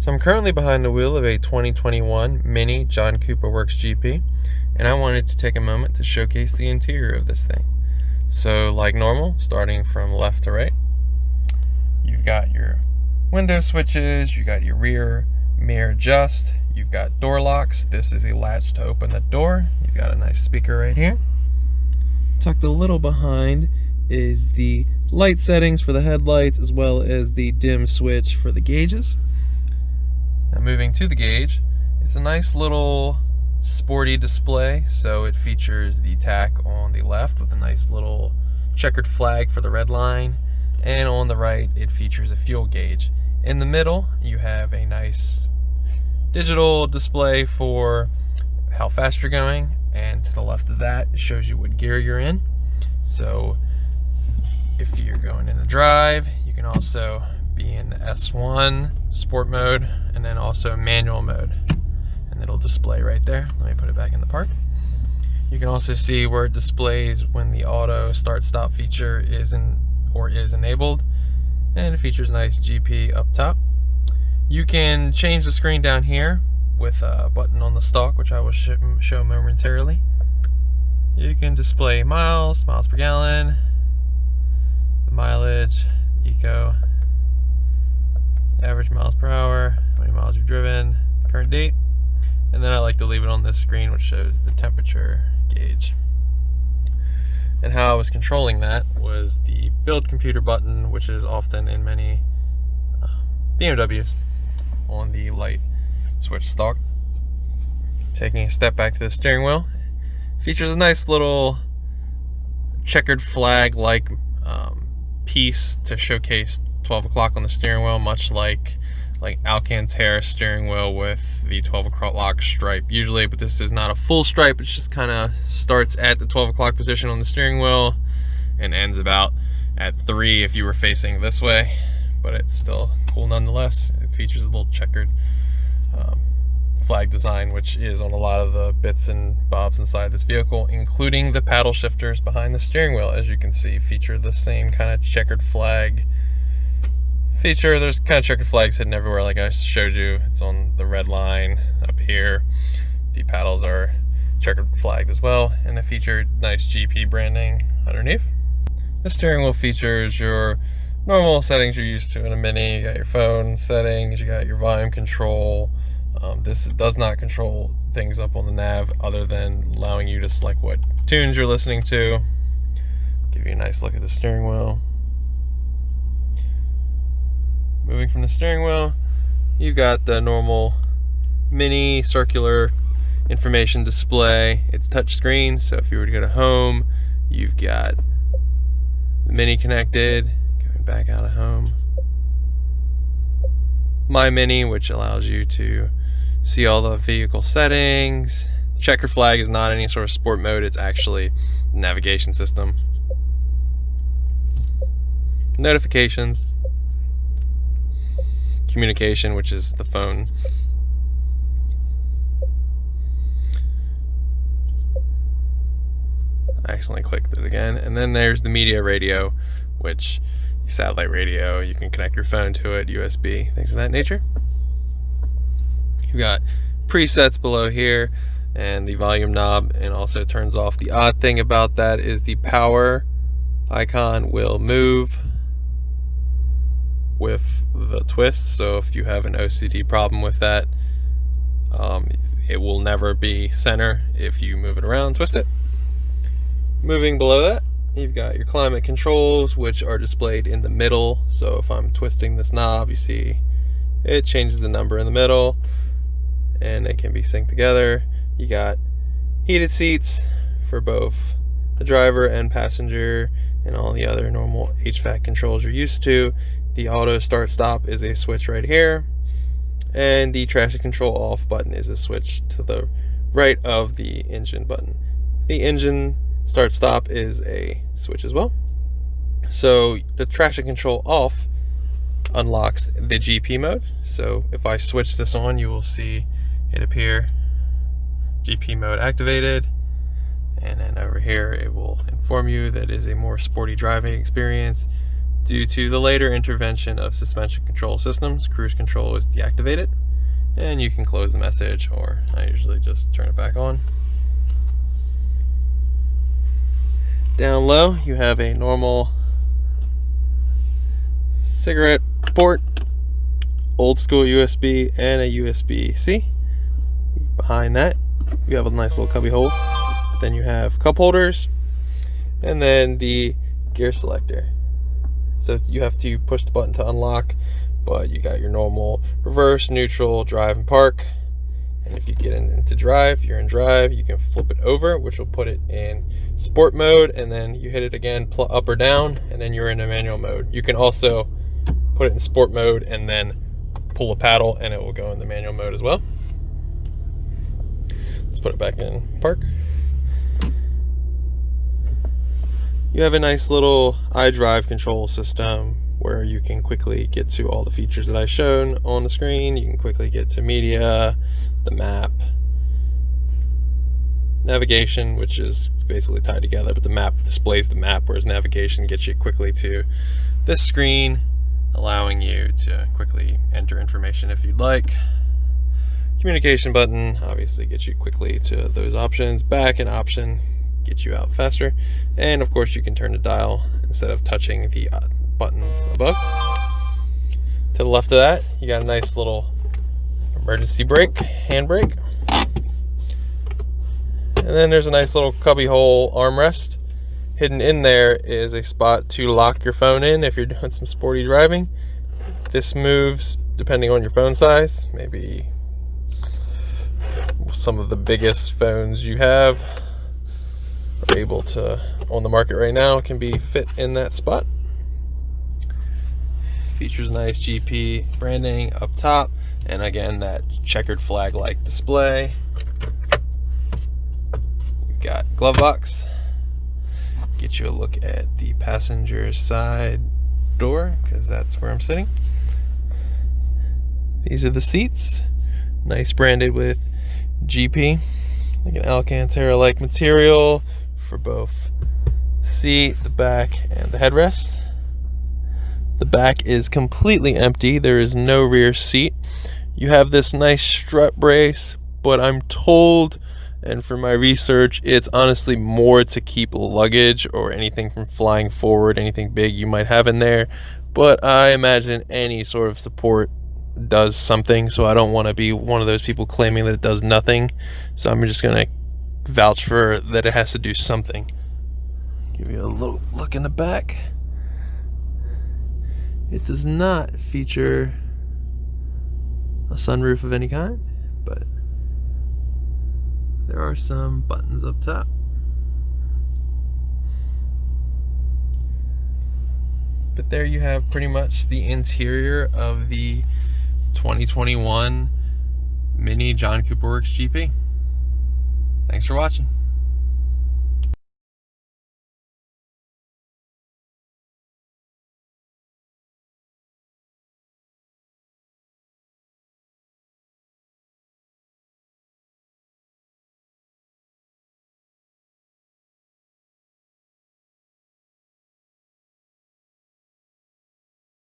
So I'm currently behind the wheel of a 2021 Mini John Cooper Works GP, and I wanted to take a moment to showcase the interior of this thing. So like normal, starting from left to right, you've got your window switches, you got your rear mirror adjust, you've got door locks. This is a latch to open the door. You've got a nice speaker right here. Tucked a little behind is the light settings for the headlights, as well as the dim switch for the gauges. Now moving to the gauge, it's a nice little sporty display. So it features the tach on the left with a nice little checkered flag for the red line, and on the right it features a fuel gauge. In the middle you have a nice digital display for how fast you're going, and to the left of that it shows you what gear you're in. So if you're going in the drive, you can also be in the S1 sport mode, and then also manual mode, and it'll display right there. Let me put it back in the park. You can also see where it displays when the auto start stop feature is enabled, and it features nice GP up top. You can change the screen down here with a button on the stalk, which I will show momentarily. You can display miles per gallon, the mileage, eco, average miles per hour, how many miles you've driven, the current date, and then I like to leave it on this screen which shows the temperature gauge. And how I was controlling that was the build computer button, which is often in many BMWs on the light switch stalk. Taking a step back to the steering wheel, features a nice little checkered flag like piece to showcase 12 o'clock on the steering wheel, much like Alcantara steering wheel with the 12 o'clock stripe usually, but this is not a full stripe. It just kind of starts at the 12 o'clock position on the steering wheel and ends about at 3 if you were facing this way, but it's still cool nonetheless. It features a little checkered flag design, which is on a lot of the bits and bobs inside this vehicle, including the paddle shifters behind the steering wheel. As you can see, feature the same kind of checkered flag feature. There's kind of checkered flags hidden everywhere like I showed you. It's on the red line up here. The paddles are checkered flagged as well, and it featured nice GP branding underneath. The steering wheel features your normal settings you're used to in a Mini. You got your phone settings, you got your volume control. This does not control things up on the nav other than allowing you to select what tunes you're listening to. Give you a nice look at the steering wheel. Moving from the steering wheel, you've got the normal Mini circular information display. It's touchscreen, so if you were to go to home, you've got the Mini connected. Going back out of home, My Mini, which allows you to see all the vehicle settings. The checker flag is not any sort of sport mode, it's actually the navigation system. Notifications, communication, which is the phone. I accidentally clicked it again. And then there's the media radio, which satellite radio, you can connect your phone to it, USB, things of that nature. You've got presets below here and the volume knob, and also turns off. The odd thing about that is the power icon will move with the twist, so if you have an OCD problem with that, it will never be center if you move it around, twist it. Moving below that, you've got your climate controls, which are displayed in the middle. So if I'm twisting this knob, you see it changes the number in the middle, and they can be synced together. You got heated seats for both the driver and passenger, and all the other normal HVAC controls you're used to. The auto start stop is a switch right here, and the traction control off button is a switch to the right of the engine button. The engine start stop is a switch as well. So the traction control off unlocks the GP mode. So if I switch this on, you will see it appear GP mode activated, and then over here it will inform you that it is a more sporty driving experience. Due to the later intervention of suspension control systems, cruise control is deactivated, and you can close the message, or I usually just turn it back on. Down low, you have a normal cigarette port, old school USB, and a USB-C. Behind that, you have a nice little cubby hole. Then you have cup holders, and then the gear selector. So you have to push the button to unlock, but you got your normal reverse, neutral, drive, and park. And if you get into drive, you're in drive, you can flip it over, which will put it in sport mode, and then you hit it again, up or down, and then you're in a manual mode. You can also put it in sport mode and then pull a paddle, and it will go in the manual mode as well. Let's put it back in park. You have a nice little Idrive control system where you can quickly get to all the features that I showed on the screen. You can quickly get to media, the map, navigation, which is basically tied together, but the map displays the map, whereas navigation gets you quickly to this screen, allowing you to quickly enter information if you'd like. Communication button obviously gets you quickly to those options. Back and option get you out faster, and of course you can turn the dial instead of touching the buttons above. To the left of that, you got a nice little emergency brake, handbrake, and then there's a nice little cubby hole armrest. Hidden in there is a spot to lock your phone in if you're doing some sporty driving. This moves depending on your phone size. Maybe some of the biggest phones you have are able to, on the market right now, can be fit in that spot. Features nice GP branding up top, and again that checkered flag like display. We've got glove box. Get you a look at the passenger side door, because that's where I'm sitting. These are the seats, nice branded with GP, like an Alcantara like material for both the seat, the back, and the headrest. The back is completely empty. There is no rear seat. You have this nice strut brace, but I'm told, and from my research, it's honestly more to keep luggage or anything from flying forward, anything big you might have in there. But I imagine any sort of support does something, so I don't want to be one of those people claiming that it does nothing. So I'm just going to vouch for that it has to do something. Give you a little look in the back. It does not feature a sunroof of any kind, but there are some buttons up top. But there you have pretty much the interior of the 2021 Mini John Cooper Works GP. Thanks for watching.